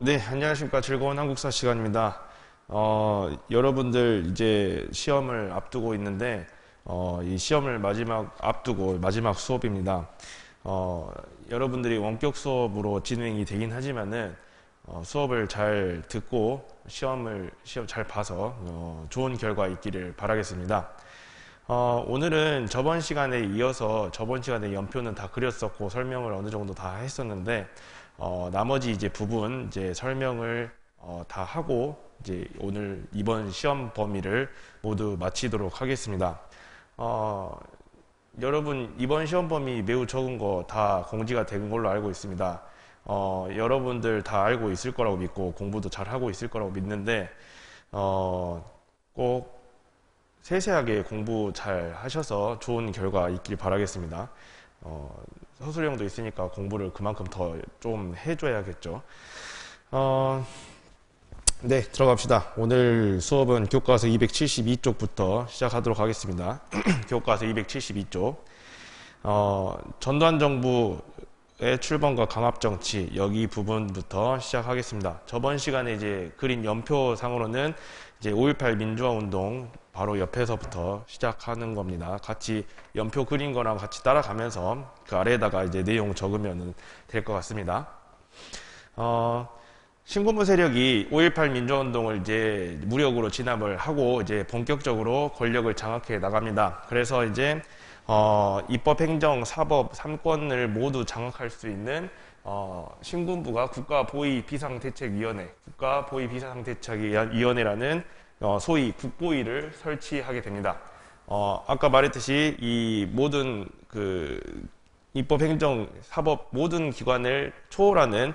네, 안녕하십니까. 즐거운 한국사 시간입니다. 여러분들 이제 시험을 앞두고 있는데, 이 시험을 앞두고 마지막 수업입니다. 여러분들이 원격 수업으로 진행이 되긴 하지만은, 수업을 잘 듣고 시험 잘 봐서, 좋은 결과 있기를 바라겠습니다. 오늘은 저번 시간에 이어서 저번 시간에 연표는 다 그렸었고 설명을 어느 정도 다 했었는데, 나머지 이제 부분 이제 설명을 다 하고 이제 오늘 이번 시험 범위를 모두 마치도록 하겠습니다. 여러분 이번 시험 범위 매우 적은 거 다 공지가 된 걸로 알고 있습니다. 여러분들 다 알고 있을 거라고 믿고 공부도 잘 하고 있을 거라고 믿는데 꼭 세세하게 공부 잘 하셔서 좋은 결과 있길 바라겠습니다. 서술형도 있으니까 공부를 그만큼 더 좀 해줘야겠죠. 네, 들어갑시다. 오늘 수업은 교과서 272쪽부터 시작하도록 하겠습니다. 교과서 272쪽. 전두환 정부의 출범과 강압정치, 여기 부분부터 시작하겠습니다. 저번 시간에 이제 그린 연표상으로는 이제 5.18 민주화 운동 바로 옆에서부터 시작하는 겁니다. 같이 연표 그린 거랑 같이 따라가면서 그 아래에다가 이제 내용 적으면 될 것 같습니다. 신군부 세력이 5.18 민주화 운동을 이제 무력으로 진압을 하고 이제 본격적으로 권력을 장악해 나갑니다. 그래서 이제 입법, 행정, 사법 3권을 모두 장악할 수 있는 신군부가 국가보위비상대책위원회라는 소위 국보위를 설치하게 됩니다. 아까 말했듯이 이 모든 입법, 행정, 사법 모든 기관을 초월하는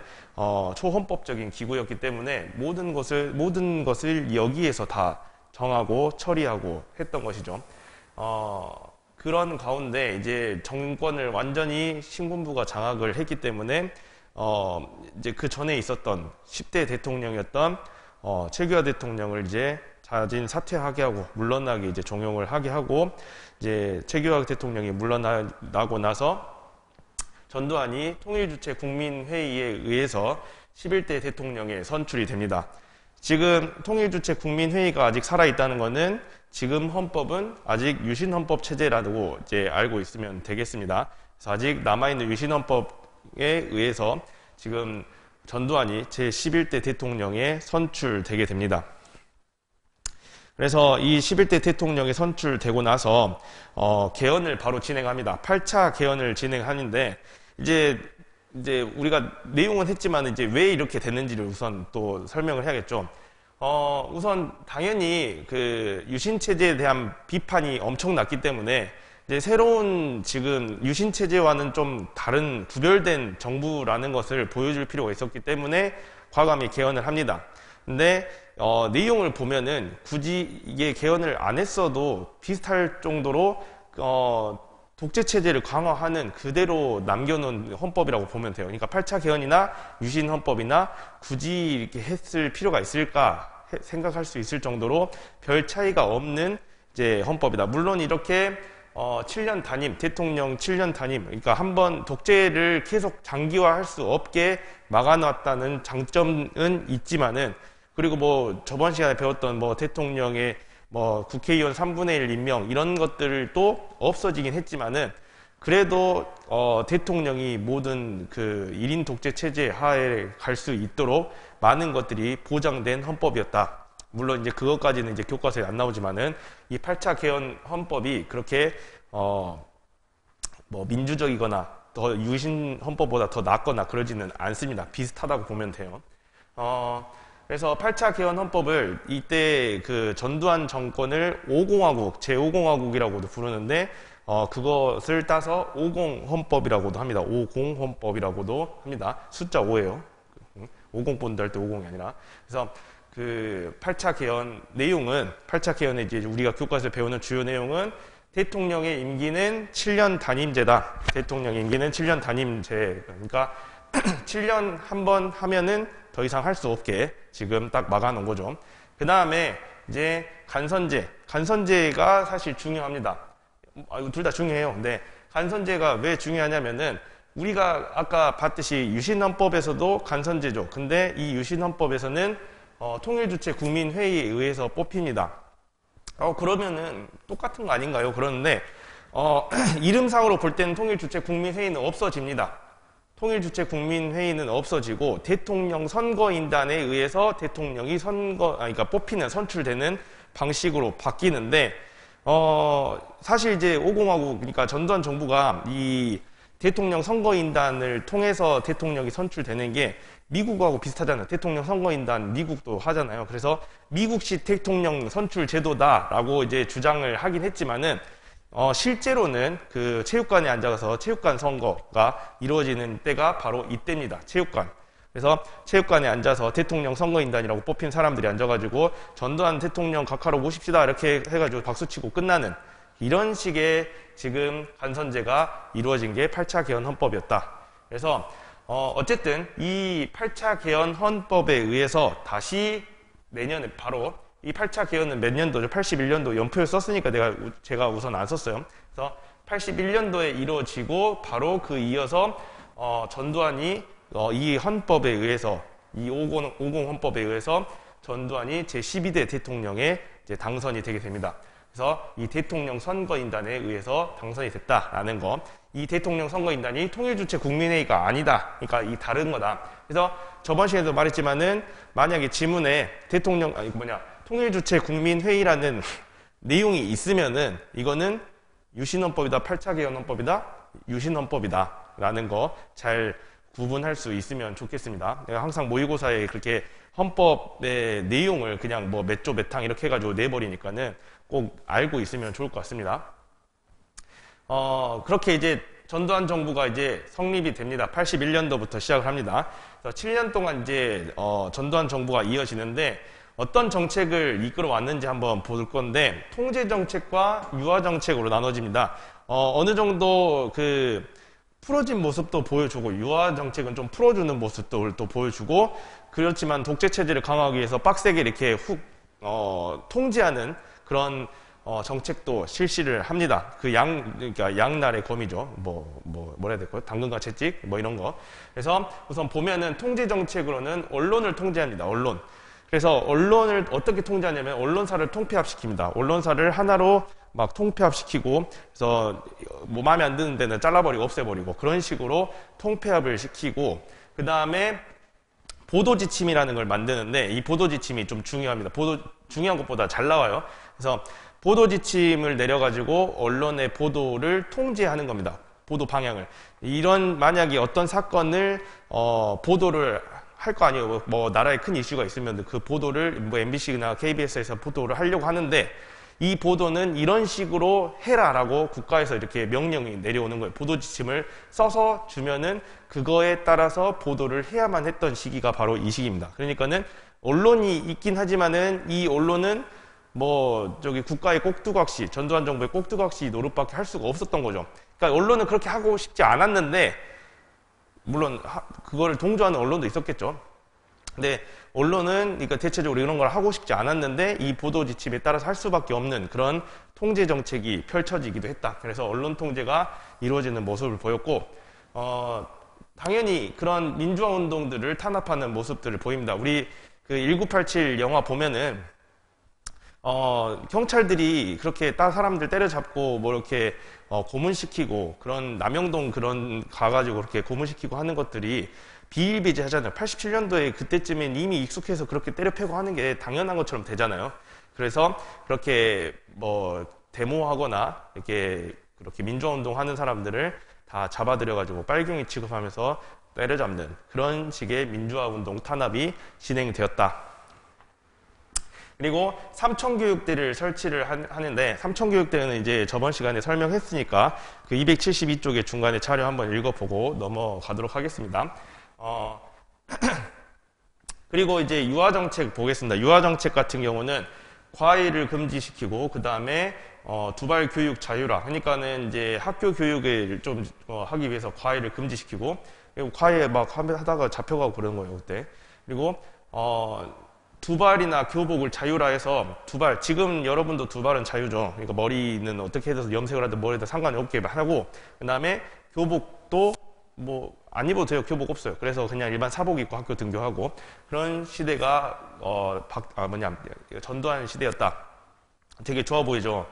초헌법적인 기구였기 때문에 모든 것을 여기에서 다 정하고 처리하고 했던 것이죠. 그런 가운데 이제 정권을 완전히 신군부가 장악을 했기 때문에 이제 그 전에 있었던 10대 대통령이었던 최규하 대통령을 이제 자진 사퇴하게 하고 물러나게 이제 종용을 하게 하고 이제 최규하 대통령이 물러나고 나서 전두환이 통일주체 국민회의에 의해서 11대 대통령에 선출이 됩니다. 지금 통일주체 국민회의가 아직 살아있다는 것은 지금 헌법은 아직 유신헌법 체제라고 이제 알고 있으면 되겠습니다. 그래서 아직 남아있는 유신헌법에 의해서 지금 전두환이 제11대 대통령에 선출되게 됩니다. 그래서 이 11대 대통령에 선출되고 나서 개헌을 바로 진행합니다. 8차 개헌을 진행하는데 이제 우리가 내용은 했지만 이제 왜 이렇게 됐는지를 우선 또 설명을 해야겠죠. 우선 당연히 그 유신 체제에 대한 비판이 엄청났기 때문에 이제 새로운 지금 유신 체제와는 좀 다른 구별된 정부라는 것을 보여줄 필요가 있었기 때문에 과감히 개헌을 합니다. 근데 내용을 보면은 굳이 이게 개헌을 안 했어도 비슷할 정도로 독재 체제를 강화하는 그대로 남겨놓은 헌법이라고 보면 돼요. 그러니까 8차 개헌이나 유신 헌법이나 굳이 이렇게 했을 필요가 있을까 생각할 수 있을 정도로 별 차이가 없는 이제 헌법이다. 물론 이렇게 7년 단임, 대통령 7년 단임, 그러니까 한번 독재를 계속 장기화할 수 없게 막아놨다는 장점은 있지만은, 그리고 뭐 저번 시간에 배웠던 뭐 대통령의 뭐 국회의원 3분의 1 임명 이런 것들도 없어지긴 했지만은 그래도 대통령이 모든 그 1인 독재 체제 하에 갈 수 있도록 많은 것들이 보장된 헌법이었다. 물론 이제 그것까지는 이제 교과서에 안 나오지만은 이 8차 개헌 헌법이 그렇게 뭐 민주적이거나 더 유신 헌법보다 더 낫거나 그러지는 않습니다. 비슷하다고 보면 돼요. 그래서 8차 개헌 헌법을 이때 그 전두환 정권을 5공화국, 제5공화국이라고도 부르는데 그것을 따서 50 헌법이라고도 합니다. 50 헌법이라고도 합니다. 숫자 5예요. 50 본드 할 때 50이 아니라. 그래서 그 8차 개헌 내용은 8차 개헌에 이제 우리가 교과서에서 배우는 주요 내용은 대통령의 임기는 7년 단임제다. 대통령의 임기는 7년 단임제. 그러니까 7년 한 번 하면은 더 이상 할 수 없게 지금 딱 막아놓은 거죠. 그 다음에 이제 간선제가 사실 중요합니다. 둘 다 중요해요. 근데 간선제가 왜 중요하냐면은 우리가 아까 봤듯이 유신헌법에서도 간선제죠. 근데 이 유신헌법에서는 통일주체 국민회의에 의해서 뽑힙니다. 그러면은 똑같은 거 아닌가요? 그러는데 이름상으로 볼 때는 통일주체 국민회의는 없어집니다. 통일주체 국민회의는 없어지고 대통령 선거인단에 의해서 대통령이 그러니까 뽑히는 선출되는 방식으로 바뀌는데 사실 이제 50하고 그러니까 전두환 정부가 이 대통령 선거인단을 통해서 대통령이 선출되는 게 미국하고 비슷하잖아요. 대통령 선거인단 미국도 하잖아요. 그래서 미국식 대통령 선출 제도다라고 이제 주장을 하긴 했지만은 실제로는 그 체육관에 앉아서 체육관 선거가 이루어지는 때가 바로 이때입니다. 체육관. 그래서 체육관에 앉아서 대통령 선거인단이라고 뽑힌 사람들이 앉아가지고 전두환 대통령 각하로 모십시다 이렇게 해가지고 박수치고 끝나는 이런 식의 지금 간선제가 이루어진 게 8차 개헌 헌법이었다. 그래서 어쨌든 이 8차 개헌 헌법에 의해서 다시 내년에 바로 이 8차 개헌은 몇 년도죠? 81년도 연표를 썼으니까 제가 우선 안 썼어요. 그래서 81년도에 이루어지고 바로 그 이어서 전두환이 이 헌법에 의해서 이 50 헌법에 의해서 전두환이 제12대 대통령에 이제 당선이 되게 됩니다. 그래서 이 대통령 선거인단에 의해서 당선이 됐다라는 거. 이 대통령 선거인단이 통일주체 국민회의가 아니다. 그러니까 이 다른 거다. 그래서 저번 시간에도 말했지만은 만약에 지문에 통일주체 국민회의라는 내용이 있으면은 이거는 유신헌법이다, 8차 개헌헌법이다, 유신헌법이다 라는 거 잘 구분할 수 있으면 좋겠습니다. 내가 항상 모의고사에 그렇게 헌법의 내용을 그냥 뭐 몇 조 몇 항 이렇게 해가지고 내버리니까는 꼭 알고 있으면 좋을 것 같습니다. 그렇게 이제 전두환 정부가 이제 성립이 됩니다. 81년도부터 시작을 합니다. 그래서 7년 동안 이제 전두환 정부가 이어지는데 어떤 정책을 이끌어 왔는지 한번 볼 건데 통제 정책과 유화 정책으로 나눠집니다. 어느 정도 그 풀어진 모습도 보여주고 유화 정책은 좀 풀어주는 모습도 또 보여주고 그렇지만 독재 체제를 강화하기 위해서 빡세게 이렇게 통제하는 그런 정책도 실시를 합니다. 그러니까 양날의 검이죠. 뭐라 해야 될까요? 당근과 채찍 뭐 이런 거. 그래서 우선 보면은 통제 정책으로는 언론을 통제합니다. 언론. 그래서 언론을 어떻게 통제하냐면 언론사를 통폐합시킵니다. 언론사를 하나로 막 통폐합시키고 그래서 뭐 마음에 안 드는 데는 잘라버리고 없애버리고 그런 식으로 통폐합을 시키고 그 다음에 보도지침이라는 걸 만드는데 이 보도지침이 좀 중요합니다. 중요한 것보다 잘 나와요. 그래서 보도지침을 내려가지고 언론의 보도를 통제하는 겁니다. 보도 방향을. 만약에 어떤 사건을 보도를 할 거 아니에요. 뭐 나라에 큰 이슈가 있으면 그 보도를 뭐 MBC나 KBS에서 보도를 하려고 하는데 이 보도는 이런 식으로 해라라고 국가에서 이렇게 명령이 내려오는 거예요. 보도지침을 써서 주면은 그거에 따라서 보도를 해야만 했던 시기가 바로 이 시기입니다. 그러니까는 언론이 있긴 하지만은 이 언론은 국가의 꼭두각시, 전두환 정부의 꼭두각시 노릇밖에 할 수가 없었던 거죠. 그러니까 언론은 그렇게 하고 싶지 않았는데 물론 그거를 동조하는 언론도 있었겠죠. 근데 언론은 그러니까 대체적으로 이런 걸 하고 싶지 않았는데 이 보도 지침에 따라서 할 수밖에 없는 그런 통제 정책이 펼쳐지기도 했다. 그래서 언론 통제가 이루어지는 모습을 보였고 당연히 그런 민주화 운동들을 탄압하는 모습들을 보입니다. 우리 그 1987 영화 보면은 경찰들이 그렇게 사람들 때려잡고 뭐 이렇게 고문시키고 그런 남영동 그런 가가지고 그렇게 고문시키고 하는 것들이 비일비재하잖아요. 87년도에 그때쯤엔 이미 익숙해서 그렇게 때려 패고 하는 게 당연한 것처럼 되잖아요. 그래서 그렇게 데모하거나 이렇게 그렇게 민주화운동 하는 사람들을 다 잡아들여가지고 빨갱이 취급하면서 때려잡는 그런 식의 민주화운동 탄압이 진행되었다. 그리고 삼청교육대를 설치를 하는데 삼청교육대는 이제 저번 시간에 설명했으니까 그 272쪽의 중간에 자료 한번 읽어보고 넘어가도록 하겠습니다. 그리고 이제 유아정책 보겠습니다. 유아정책 같은 경우는 과외를 금지시키고 그 다음에 두발 교육 자유라 그러니까는 이제 학교 교육을 좀 하기 위해서 과외를 금지시키고 그리고 과외 막 하다가 잡혀가고 그러는 거예요 그때. 그리고 두발이나 교복을 자유라 해서 두발, 지금 여러분도 두발은 자유죠. 그러니까 머리는 어떻게 해서 염색을 하든 머리에다 상관이 없게 하고, 그 다음에 교복도 뭐 안 입어도 돼요. 교복 없어요. 그래서 그냥 일반 사복 입고 학교 등교하고 그런 시대가 전두환 시대였다. 되게 좋아 보이죠.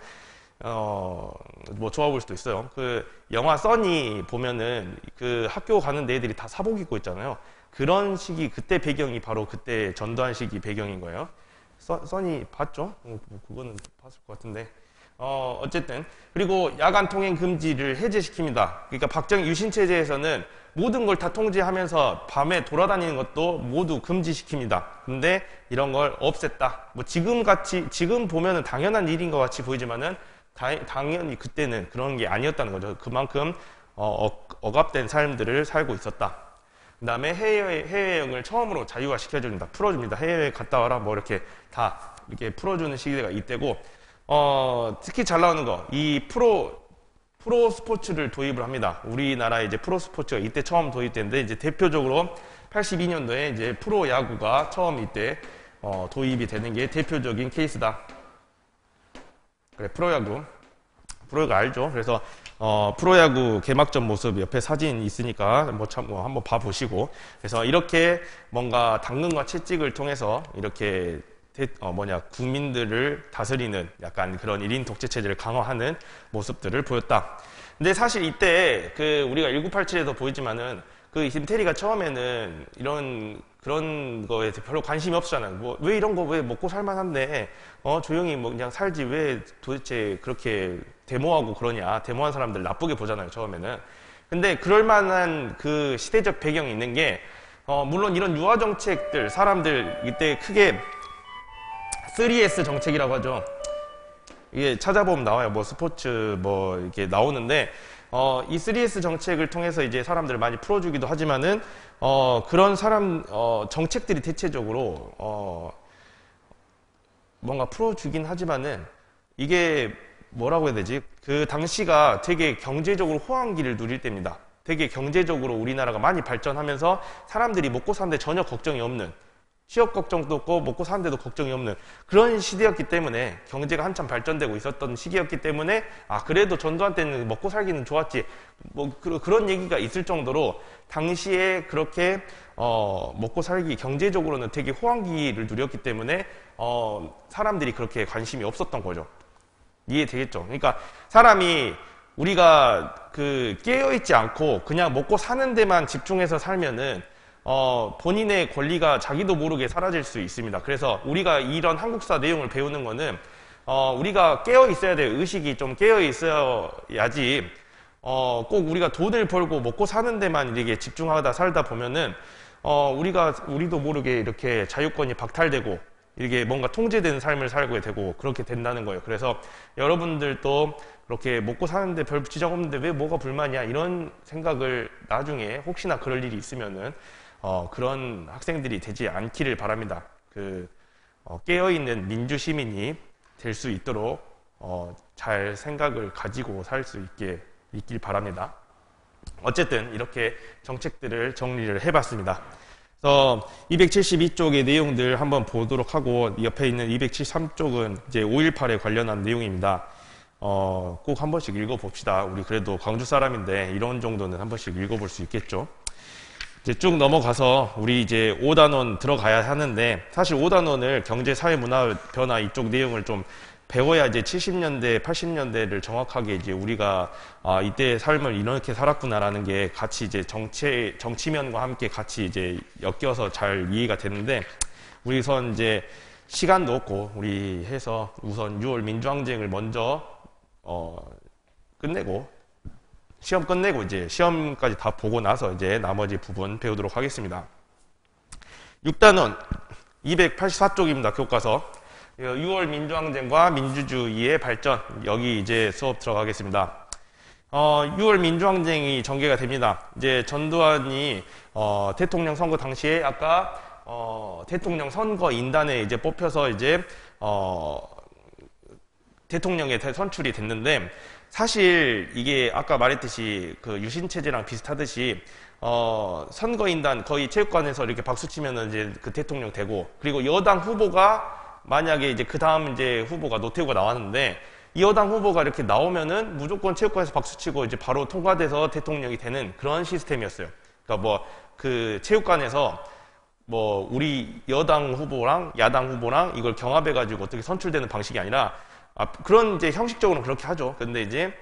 뭐 좋아 보일 수도 있어요. 그 영화 써니 보면은 그 학교 가는 애들이 다 사복 입고 있잖아요. 그런 시기 그때 배경이 바로 그때 전두환 시기 배경인 거예요. 써니 봤죠? 뭐 그거는 봤을 것 같은데. 어쨌든 그리고 야간 통행 금지를 해제시킵니다. 그러니까 박정희 유신 체제에서는 모든 걸 다 통제하면서 밤에 돌아다니는 것도 모두 금지시킵니다. 근데 이런 걸 없앴다. 뭐 지금 보면은 당연한 일인 것 같이 보이지만은 당연히 그때는 그런 게 아니었다는 거죠. 그만큼 억압된 삶들을 살고 있었다. 그 다음에 해외여행을 처음으로 자유화 시켜줍니다. 풀어줍니다. 해외여행 갔다 와라 뭐 이렇게 다 이렇게 풀어주는 시기가 이때고 특히 잘 나오는 거 이 프로 스포츠를 도입을 합니다. 우리나라에 이제 프로 스포츠가 이때 처음 도입됐는데 이제 대표적으로 82년도에 이제 프로 야구가 처음 이때 도입이 되는 게 대표적인 케이스다. 그래, 프로야구 알죠? 그래서 프로야구 개막전 모습 옆에 사진 있으니까 한번 봐보시고 그래서 이렇게 뭔가 당근과 채찍을 통해서 이렇게 국민들을 다스리는 약간 그런 1인 독재 체제를 강화하는 모습들을 보였다. 근데 사실 이때 우리가 1987에도 보이지만은 그 김태리가 처음에는 그런 거에 별로 관심이 없었잖아요. 뭐, 왜 이런 거 왜 먹고 살만한데, 조용히 뭐 그냥 살지 왜 도대체 그렇게 데모하고 그러냐. 데모한 사람들 나쁘게 보잖아요, 처음에는. 근데 그럴 만한 그 시대적 배경이 있는 게, 물론 이런 유화 정책들, 사람들 이때 크게 3S 정책이라고 하죠. 이게 찾아보면 나와요. 뭐 스포츠 뭐 이렇게 나오는데, 이 3S 정책을 통해서 이제 사람들을 많이 풀어주기도 하지만은, 그런 정책들이 대체적으로, 뭔가 풀어주긴 하지만은, 이게 뭐라고 해야 되지? 그 당시가 되게 경제적으로 호황기를 누릴 때입니다. 되게 경제적으로 우리나라가 많이 발전하면서 사람들이 먹고 사는데 전혀 걱정이 없는, 취업 걱정도 없고 먹고 사는데도 걱정이 없는 그런 시대였기 때문에 경제가 한참 발전되고 있었던 시기였기 때문에 그래도 전두환 때는 먹고 살기는 좋았지 뭐 그런 얘기가 있을 정도로 당시에 그렇게 먹고 살기 경제적으로는 되게 호황기를 누렸기 때문에 사람들이 그렇게 관심이 없었던 거죠. 이해되겠죠? 그러니까 사람이 우리가 깨어있지 않고 그냥 먹고 사는 데만 집중해서 살면은 본인의 권리가 자기도 모르게 사라질 수 있습니다. 그래서 우리가 이런 한국사 내용을 배우는 거는, 우리가 깨어 있어야 돼요. 의식이 좀 깨어 있어야지, 꼭 우리가 돈을 벌고 먹고 사는 데만 이렇게 집중하다 살다 보면은, 우리도 모르게 이렇게 자유권이 박탈되고, 이게 뭔가 통제되는 삶을 살게 되고, 그렇게 된다는 거예요. 그래서 여러분들도 그렇게 먹고 사는데 별 지장 없는데 왜 뭐가 불만이야? 이런 생각을 나중에 혹시나 그럴 일이 있으면은, 그런 학생들이 되지 않기를 바랍니다. 깨어있는 민주시민이 될 수 있도록, 잘 생각을 가지고 살 수 있길 바랍니다. 어쨌든, 이렇게 정책들을 정리를 해봤습니다. 그래서 272쪽의 내용들 한번 보도록 하고, 옆에 있는 273쪽은 이제 5.18에 관련한 내용입니다. 꼭 한 번씩 읽어봅시다. 우리 그래도 광주 사람인데, 이런 정도는 한 번씩 읽어볼 수 있겠죠. 이제 쭉 넘어가서 우리 이제 5단원 들어가야 하는데 사실 5단원을 경제, 사회, 문화 변화 이쪽 내용을 좀 배워야 이제 70년대, 80년대를 정확하게 이제 우리가 이때 삶을 이렇게 살았구나라는 게 같이 이제 정치면과 함께 같이 이제 엮여서 잘 이해가 되는데 우선 이제 시간도 없고 우리 해서 우선 6월 민주항쟁을 먼저 끝내고 시험 끝내고 이제 시험까지 다 보고 나서 이제 나머지 부분 배우도록 하겠습니다. 6단원 284쪽입니다. 교과서. 6월 민주항쟁과 민주주의의 발전. 여기 이제 수업 들어가겠습니다. 6월 민주항쟁이 전개가 됩니다. 이제 전두환이 대통령 선거 당시에 아까 대통령 선거 인단에 이제 뽑혀서 이제 대통령에 선출이 됐는데 사실 이게 아까 말했듯이 그 유신체제랑 비슷하듯이 선거인단 거의 체육관에서 이렇게 박수 치면은 이제 그 대통령 되고 그리고 여당 후보가 만약에 이제 그 다음 이제 후보가 노태우가 나왔는데 이 여당 후보가 이렇게 나오면은 무조건 체육관에서 박수치고 이제 바로 통과돼서 대통령이 되는 그런 시스템이었어요. 그러니까 뭐 그 체육관에서 뭐 우리 여당 후보랑 야당 후보랑 이걸 경합해가지고 어떻게 선출되는 방식이 아니라 그런 이제 형식적으로는 그렇게 하죠. 근데 이제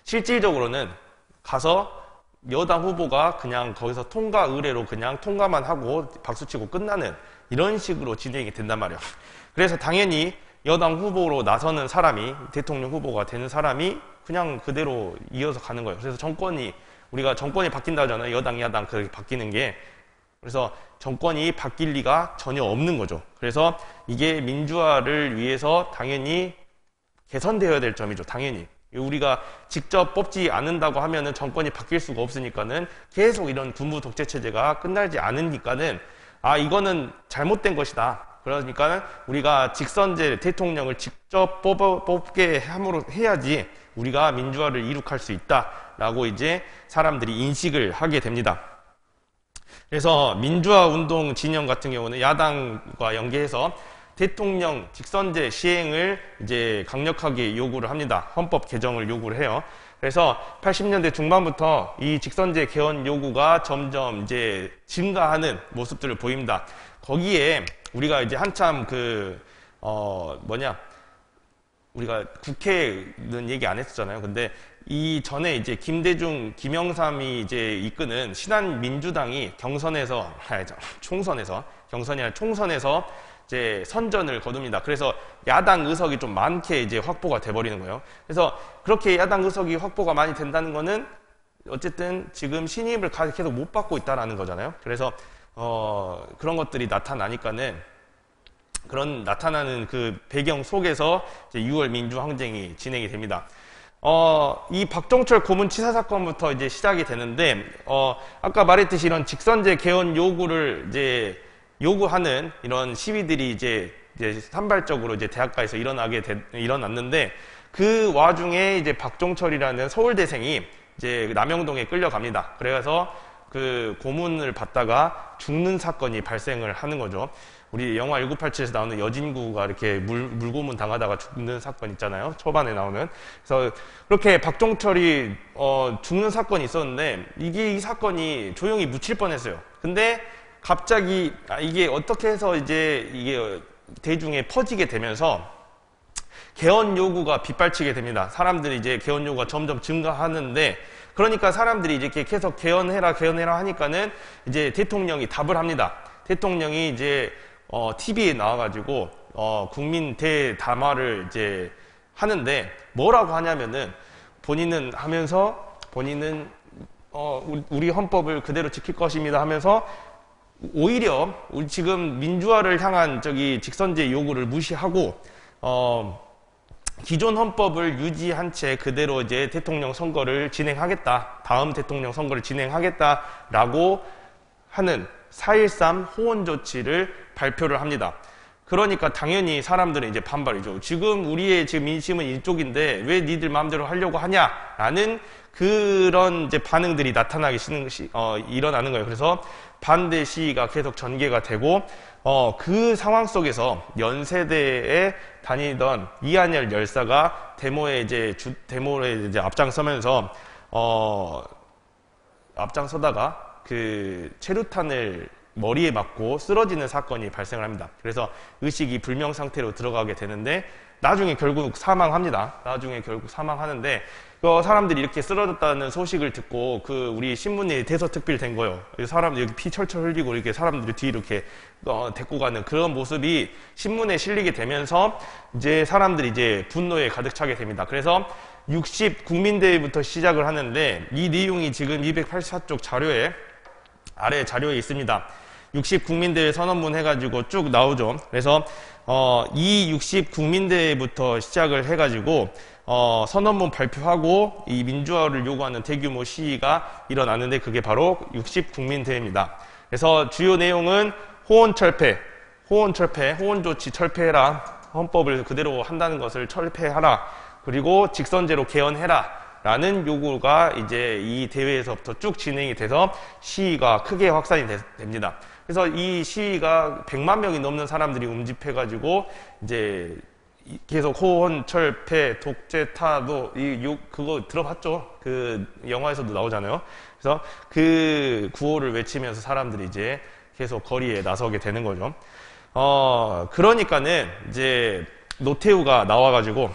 실질적으로는 가서 여당 후보가 그냥 거기서 통과 의례로 그냥 통과만 하고 박수치고 끝나는 이런 식으로 진행이 된단 말이에요. 그래서 당연히 여당 후보로 나서는 사람이 대통령 후보가 되는 사람이 그냥 그대로 이어서 가는 거예요. 그래서 우리가 정권이 바뀐다 하잖아요. 여당 야당 그렇게 바뀌는 게. 그래서 정권이 바뀔 리가 전혀 없는 거죠. 그래서 이게 민주화를 위해서 당연히 개선되어야 될 점이죠. 당연히. 우리가 직접 뽑지 않는다고 하면은 정권이 바뀔 수가 없으니까는 계속 이런 군부 독재 체제가 끝나지 않으니까는 이거는 잘못된 것이다. 그러니까는 우리가 직선제 대통령을 직접 뽑게 함으로 해야지 우리가 민주화를 이룩할 수 있다라고 이제 사람들이 인식을 하게 됩니다. 그래서 민주화 운동 진영 같은 경우는 야당과 연계해서 대통령 직선제 시행을 이제 강력하게 요구를 합니다. 헌법 개정을 요구를 해요. 그래서 80년대 중반부터 이 직선제 개헌 요구가 점점 이제 증가하는 모습들을 보입니다. 거기에 우리가 이제 한참 우리가 국회는 얘기 안 했었잖아요. 근데 이 전에 이제 김대중, 김영삼이 이제 이끄는 신한민주당이 총선에서 이제 선전을 거둡니다. 그래서 야당 의석이 좀 많게 이제 확보가 돼버리는 거예요. 그래서 그렇게 야당 의석이 확보가 많이 된다는 거는 어쨌든 지금 신임을 계속 못 받고 있다라는 거잖아요. 그래서 그런 것들이 나타나니까는 나타나는 그 배경 속에서 이제 6월 민주항쟁이 진행이 됩니다. 이 박종철 고문치사 사건부터 이제 시작이 되는데, 아까 말했듯이 이런 직선제 개헌 요구를 이제 요구하는 이런 시위들이 이제 산발적으로 이제 대학가에서 일어났는데, 그 와중에 이제 박종철이라는 서울대생이 이제 남영동에 끌려갑니다. 그래서 그 고문을 받다가 죽는 사건이 발생을 하는 거죠. 우리 영화 1987에서 나오는 여진구가 이렇게 물고문 당하다가 죽는 사건 있잖아요. 초반에 나오는. 그래서 그렇게 박종철이 죽는 사건이 있었는데 이 사건이 조용히 묻힐 뻔했어요. 근데 갑자기 이게 어떻게 해서 이제 이게 대중에 퍼지게 되면서 개헌 요구가 빗발치게 됩니다. 사람들이 이제 개헌 요구가 점점 증가하는데, 그러니까 사람들이 이제 계속 개헌해라 하니까는 이제 대통령이 답을 합니다. 대통령이 이제 TV에 나와가지고 국민 대담화를 이제 하는데 뭐라고 하냐면은 본인은 우리 헌법을 그대로 지킬 것입니다 하면서 오히려 지금 민주화를 향한 직선제 요구를 무시하고 기존 헌법을 유지한 채 그대로 이제 대통령 선거를 진행하겠다, 다음 대통령 선거를 진행하겠다라고 하는 4.13 호원 조치를 발표를 합니다. 그러니까 당연히 사람들은 이제 반발이죠. 지금 우리의 민심은 이쪽인데 왜 니들 마음대로 하려고 하냐라는 그런 이제 반응들이 일어나는 거예요. 그래서 반대 시위가 계속 전개가 되고, 그 상황 속에서 연세대에 다니던 이한열 열사가 데모에 이제 앞장서면서 앞장서다가 그 체류탄을 머리에 맞고 쓰러지는 사건이 발생을 합니다. 그래서 의식이 불명 상태로 들어가게 되는데 나중에 결국 사망합니다. 사망하는데 사람들이 이렇게 쓰러졌다는 소식을 듣고 우리 신문에 대서특필된 거예요. 사람들이 여기 피 철철 흘리고 이렇게 사람들이 뒤에 이렇게 데리고 가는 그런 모습이 신문에 실리게 되면서 이제 사람들이 이제 분노에 가득 차게 됩니다. 그래서 60 국민대회부터 시작을 하는데 이 내용이 지금 284쪽 아래 자료에 있습니다. 60 국민대회 선언문 해가지고 쭉 나오죠. 그래서 이 60 국민대회부터 시작을 해가지고 선언문 발표하고 이 민주화를 요구하는 대규모 시위가 일어나는데 그게 바로 60 국민대회입니다. 그래서 주요 내용은 호원 조치 철폐해라, 헌법을 그대로 한다는 것을 철폐하라, 그리고 직선제로 개헌해라 라는 요구가 이제 이 대회에서부터 쭉 진행이 돼서 시위가 크게 확산이 됩니다. 그래서 이 시위가 100만 명이 넘는 사람들이 움집해가지고 이제 계속 호혼, 철폐, 독재, 타도 그거 들어봤죠? 그 영화에서도 나오잖아요. 그래서 그 구호를 외치면서 사람들이 이제 계속 거리에 나서게 되는 거죠. 그러니까는 이제 노태우가 나와가지고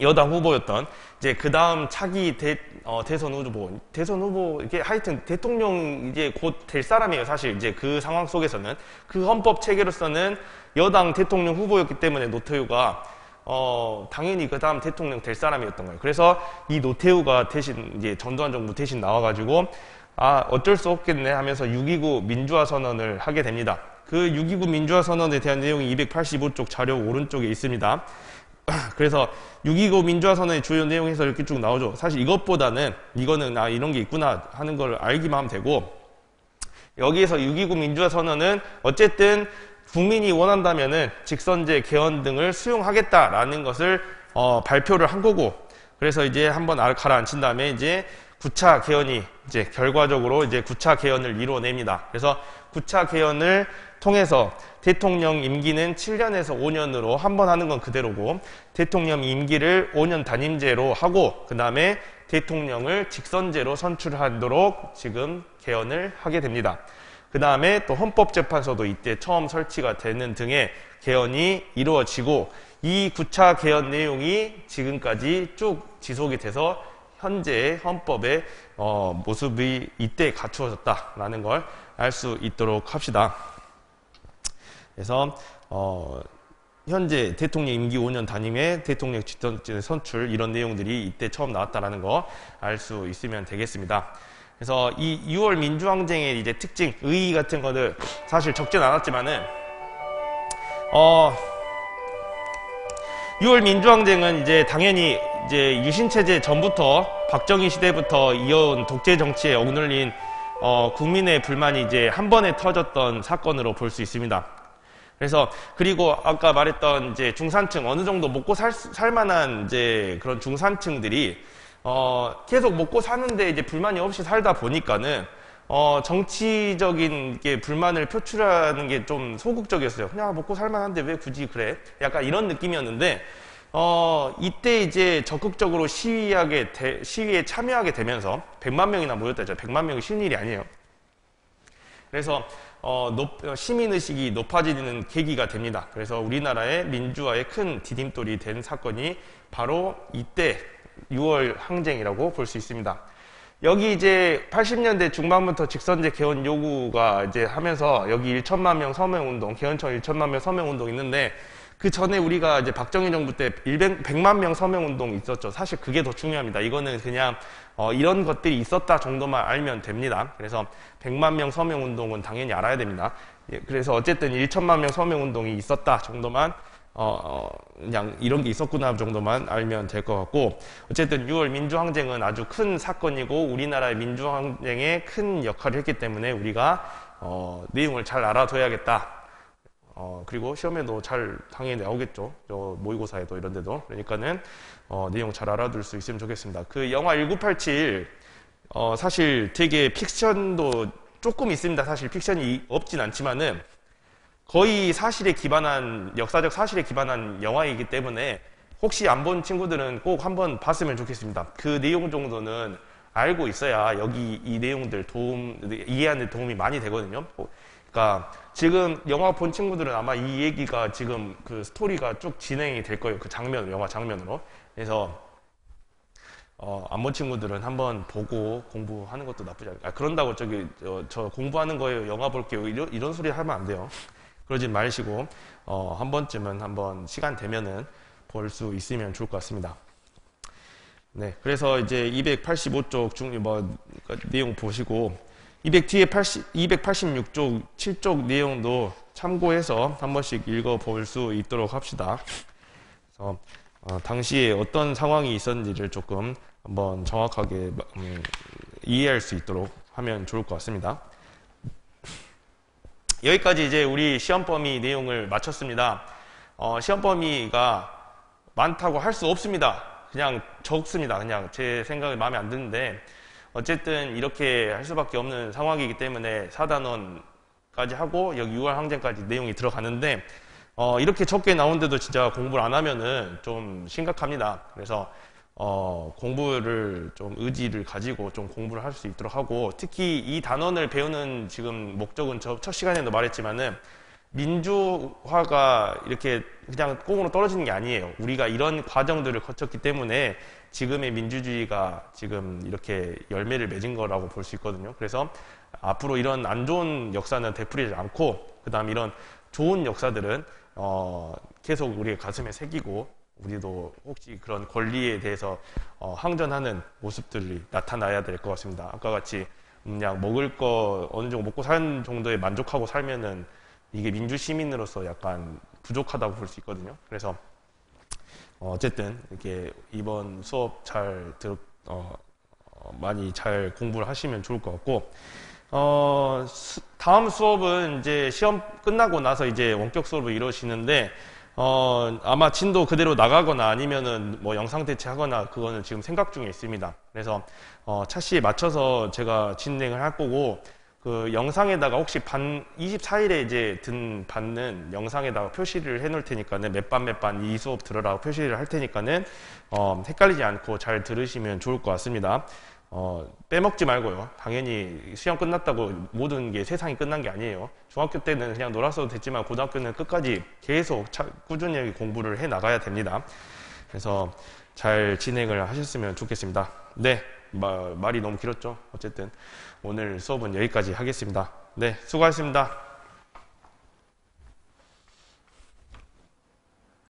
여당 후보였던 이제 그 다음 차기 대선 후보 이게 하여튼 대통령 이제 곧 될 사람이에요. 사실 이제 그 상황 속에서는 그 헌법 체계로서는 여당 대통령 후보였기 때문에 노태우가 당연히 그 다음 대통령 될 사람이었던 거예요. 그래서 이 노태우가 대신 이제 전두환 정부 대신 나와가지고 어쩔 수 없겠네 하면서 6.29 민주화 선언을 하게 됩니다. 그 6.29 민주화 선언에 대한 내용이 285쪽 자료 오른쪽에 있습니다. 그래서 6.29 민주화 선언의 주요 내용에서 이렇게 쭉 나오죠. 사실 이거는 이런 게 있구나 하는 걸 알기만 하면 되고, 여기에서 6.29 민주화 선언은 어쨌든 국민이 원한다면은 직선제 개헌 등을 수용하겠다라는 것을 발표를 한 거고, 그래서 이제 한번 가라앉힌 다음에 이제 9차 개헌이 이제 결과적으로 이제 9차 개헌을 이루어냅니다. 그래서 9차 개헌을 통해서 대통령 임기는 7년에서 5년으로 한 번 하는 건 그대로고, 대통령 임기를 5년 단임제로 하고 그 다음에 대통령을 직선제로 선출하도록 지금 개헌을 하게 됩니다. 그 다음에 또 헌법재판소도 이때 처음 설치가 되는 등의 개헌이 이루어지고, 이 9차 개헌 내용이 지금까지 쭉 지속이 돼서 현재의 헌법의 모습이 이때 갖추어졌다라는 걸 알 수 있도록 합시다. 그래서 현재 대통령 임기 5년 단임의 대통령 직선제 선출 이런 내용들이 이때 처음 나왔다라는 거 알 수 있으면 되겠습니다. 그래서 이 6월 민주항쟁의 이제 특징, 의의 같은 것들 사실 적진 않았지만은 6월 민주항쟁은 이제 당연히 이제 유신체제 전부터 박정희 시대부터 이어온 독재 정치에 억눌린 국민의 불만이 이제 한 번에 터졌던 사건으로 볼 수 있습니다. 그래서 그리고 아까 말했던 이제 중산층 어느 정도 먹고 살 만한 이제 그런 중산층들이 계속 먹고 사는데 이제 불만이 없이 살다 보니까는 정치적인 게 불만을 표출하는 게 좀 소극적이었어요. 그냥 먹고 살만한데 왜 굳이 그래? 약간 이런 느낌이었는데 이때 이제 적극적으로 시위에 참여하게 되면서 100만 명이나 모였다죠. 100만 명이 쉬운 일이 아니에요. 그래서 시민의식이 높아지는 계기가 됩니다. 그래서 우리나라의 민주화에 큰 디딤돌이 된 사건이 바로 이때 6월 항쟁이라고 볼 수 있습니다. 여기 이제 80년대 중반부터 직선제 개헌 요구가 이제 하면서 여기 1천만 명 서명운동, 개헌청 1천만 명 서명운동 있는데, 그 전에 우리가 이제 박정희 정부 때 100만 명 서명운동 있었죠. 사실 그게 더 중요합니다. 이거는 그냥 이런 것들이 있었다 정도만 알면 됩니다. 그래서 100만 명 서명운동은 당연히 알아야 됩니다. 그래서 어쨌든 1천만 명 서명운동이 있었다 정도만 그냥 이런 게 있었구나 정도만 알면 될 것 같고, 어쨌든 6월 민주항쟁은 아주 큰 사건이고 우리나라의 민주항쟁에 큰 역할을 했기 때문에 우리가 내용을 잘 알아둬야겠다. 그리고 시험에도 잘 당연히 나오겠죠. 모의고사에도 이런 데도. 그러니까는 내용 잘 알아둘 수 있으면 좋겠습니다. 그 영화 1987 사실 되게 픽션도 조금 있습니다. 사실 픽션이 없진 않지만은 거의 역사적 사실에 기반한 영화이기 때문에 혹시 안 본 친구들은 꼭 한번 봤으면 좋겠습니다. 그 내용 정도는 알고 있어야 여기 이 내용들 이해하는 데 도움이 많이 되거든요. 그러니까 지금 영화 본 친구들은 아마 이 얘기가 지금 그 스토리가 쭉 진행이 될 거예요. 그 영화 장면으로. 그래서 안 본 친구들은 한번 보고 공부하는 것도 나쁘지 않아요. 그런다고 저 공부하는 거예요, 영화 볼게요, 이런 소리 하면 안 돼요. 그러지 마시고 한 번쯤은 한번 시간 되면은 볼 수 있으면 좋을 것 같습니다. 네, 그래서 이제 285쪽 내용 보시고 286쪽 7쪽 내용도 참고해서 한 번씩 읽어볼 수 있도록 합시다. 그래서 당시에 어떤 상황이 있었는지를 조금 한번 정확하게 이해할 수 있도록 하면 좋을 것 같습니다. 여기까지 이제 우리 시험 범위 내용을 마쳤습니다. 시험 범위가 많다고 할 수 없습니다. 그냥 적습니다. 그냥 제 생각이 마음에 안 드는데 어쨌든 이렇게 할 수밖에 없는 상황이기 때문에 4단원까지 하고 여기 6월 항쟁까지 내용이 들어가는데 이렇게 적게 나오는데도 진짜 공부를 안 하면은 좀 심각합니다. 그래서 공부를 좀 의지를 가지고 좀 공부를 할 수 있도록 하고, 특히 이 단원을 배우는 지금 목적은 저 첫 시간에도 말했지만은 민주화가 이렇게 그냥 꽁으로 떨어지는 게 아니에요. 우리가 이런 과정들을 거쳤기 때문에 지금의 민주주의가 지금 이렇게 열매를 맺은 거라고 볼 수 있거든요. 그래서 앞으로 이런 안 좋은 역사는 되풀이지 않고, 그 다음 이런 좋은 역사들은 계속 우리의 가슴에 새기고, 우리도 혹시 그런 권리에 대해서 항전하는 모습들이 나타나야 될 것 같습니다. 아까 같이 그냥 먹을 거 어느 정도 먹고 사는 정도에 만족하고 살면은 이게 민주 시민으로서 약간 부족하다고 볼 수 있거든요. 그래서 어쨌든 이렇게 이번 수업 많이 잘 공부를 하시면 좋을 것 같고, 다음 수업은 이제 시험 끝나고 나서 이제 원격 수업을 이루어지는데, 아마 진도 그대로 나가거나 아니면은 뭐 영상 대체하거나 그거는 지금 생각 중에 있습니다. 그래서 차시에 맞춰서 제가 진행을 할 거고, 그 영상에다가 혹시 24일에 이제 받는 영상에다가 표시를 해 놓을 테니까는 몇 반 이 수업 들으라고 표시를 할 테니까는 헷갈리지 않고 잘 들으시면 좋을 것 같습니다. 빼먹지 말고요. 당연히 시험 끝났다고 모든 게 세상이 끝난 게 아니에요. 중학교 때는 그냥 놀았어도 됐지만 고등학교는 끝까지 계속 꾸준히 공부를 해 나가야 됩니다. 그래서 잘 진행을 하셨으면 좋겠습니다. 네, 말이 너무 길었죠. 어쨌든 오늘 수업은 여기까지 하겠습니다. 네, 수고하셨습니다.